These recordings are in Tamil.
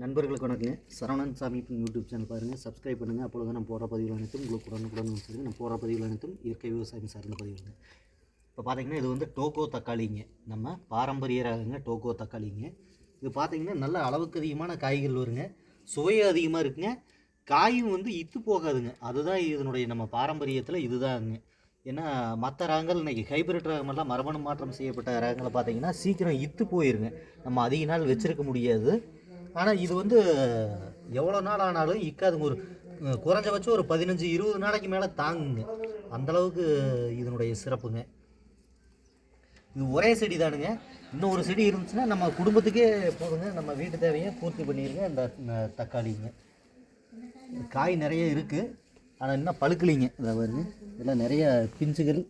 நண்பர்களுக்கு வணக்கங்க. சரவணன் சாமி யூடியூப் சேனல் பாருங்கள், சப்ஸ்கிரைப் பண்ணுங்கள். அப்பொழுது தான் நான் போடுற பதிவுகள் அனைத்தும் உங்களுக்கு உடனுக்குடன் வந்துருங்க. நான் போடுற பதிவுகள் அனைத்தும் இயற்கை விவசாயம் சார்ந்த பதிவுங்க. இப்போ பார்த்தீங்கன்னா இது வந்து டோக்கோ தக்காளிங்க, நம்ம பாரம்பரிய ரகங்க டோக்கோ தக்காளிங்க. இது பார்த்தீங்கன்னா நல்ல அளவுக்கு அதிகமான காய்கள் வருங்க, சுவையும் அதிகமாக இருக்குங்க, காயும் வந்து இத்து போகாதுங்க. அதுதான் இதனுடைய நம்ம பாரம்பரியத்தில் இதுதாங்க. ஏன்னா மற்ற ரகங்கள் இன்றைக்கி ஹைப்ரிட் ரகமெல்லாம் மரபணு மாற்றம் செய்யப்பட்ட ரகங்களை பார்த்தீங்கன்னா சீக்கிரம் இத்து போயிருங்க, நம்ம அதிக நாள் வச்சுருக்க முடியாது. ஆனால் இது வந்து எவ்வளோ நாள் ஆனாலும் இக்காதுங்க. ஒரு குறைஞ்சபட்சம் ஒரு 15-20 நாளைக்கு மேலே தாங்குங்க. அந்தளவுக்கு இதனுடைய சிறப்புங்க. இது ஒரே செடி தானுங்க. இன்னும் ஒரு செடி இருந்துச்சுன்னா நம்ம குடும்பத்துக்கே போதுங்க, நம்ம வீட்டு தேவையை பூர்த்தி பண்ணிடுங்க. இந்த தக்காளிங்க காய் நிறைய இருக்குது, ஆனால் இன்னும் பழுக்கலிங்க. இதை பாருங்க, இதெல்லாம் நிறைய பிஞ்சுகள்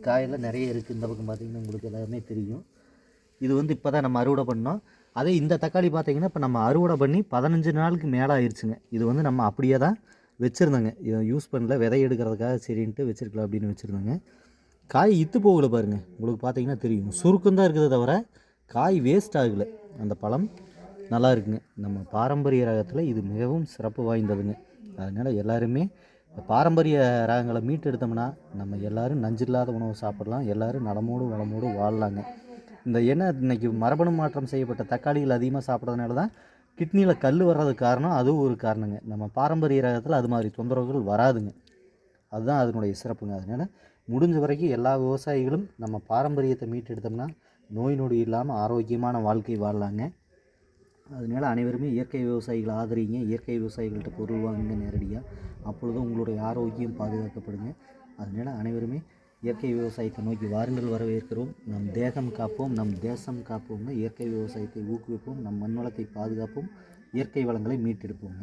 காயெல்லாம் நிறைய இருக்குது. இந்த பக்கம் பார்த்திங்கன்னா உங்களுக்கு எல்லாமே தெரியும். இது வந்து இப்போ தான் நம்ம அறுவடை பண்ணோம். அதே இந்த தக்காளி பார்த்திங்கன்னா இப்போ நம்ம அறுவடை பண்ணி 15 நாளுக்கு மேலே ஆயிடுச்சுங்க. இது வந்து நம்ம அப்படியே தான் வச்சுருந்தோங்க, இதை யூஸ் பண்ணல, விதை எடுக்கிறதுக்காக சரின்ட்டு வச்சுருக்கலாம் அப்படின்னு வச்சுருந்தோங்க. காய் இத்து போகலை பாருங்கள், உங்களுக்கு பார்த்திங்கன்னா தெரியும். சுருக்கம் தான் இருக்குது தவிர காய் வேஸ்ட் ஆகலை. அந்த பழம் நல்லா இருக்குங்க. நம்ம பாரம்பரிய ரகத்தில் இது மிகவும் சிறப்பு வாய்ந்ததுங்க. அதனால் எல்லாருமே பாரம்பரிய ரகங்களை மீட்டெடுத்தோம்னா நம்ம எல்லோரும் நஞ்சில்லாத உணவு சாப்பிடலாம், எல்லோரும் நலமோடு வளமோடு வாழலாங்க. இந்த எண்ணெய் இன்றைக்கி மரபணு மாற்றம் செய்யப்பட்ட தக்காளிகள் அதிகமாக சாப்பிட்றதுனால தான் கிட்னியில் கல் வர்றதுக்கு காரணம், அதுவும் ஒரு காரணங்க. நம்ம பாரம்பரிய ரகத்தில் அது மாதிரி தொந்தரவுகள் வராதுங்க. அதுதான் அதனுடைய சிறப்புங்க. அதனால் முடிஞ்ச வரைக்கும் எல்லா விவசாயிகளும் நம்ம பாரம்பரியத்தை மீட்டெடுத்தோம்னா நோய் நொடி இல்லாமல் ஆரோக்கியமான வாழ்க்கை வாழலாங்க. அதனால் அனைவருமே இயற்கை விவசாயிகளை ஆதரிங்க, இயற்கை விவசாயிகள்கிட்ட பொருள் வாங்குங்க நேரடியாக. அப்பொழுது உங்களுடைய ஆரோக்கியம் பாதுகாக்கப்படுங்க. அதனால் அனைவருமே இயற்கை விவசாயத்தை நோக்கி வாருங்கள், வரவேற்கிறோம். நம் தேகம் காப்போம், நம் தேசம் காப்போங்க. இயற்கை விவசாயத்தை ஊக்குவிப்போம், நம் மண் வளத்தை பாதுகாப்போம், இயற்கை வளங்களை மீட்டெடுப்போங்க.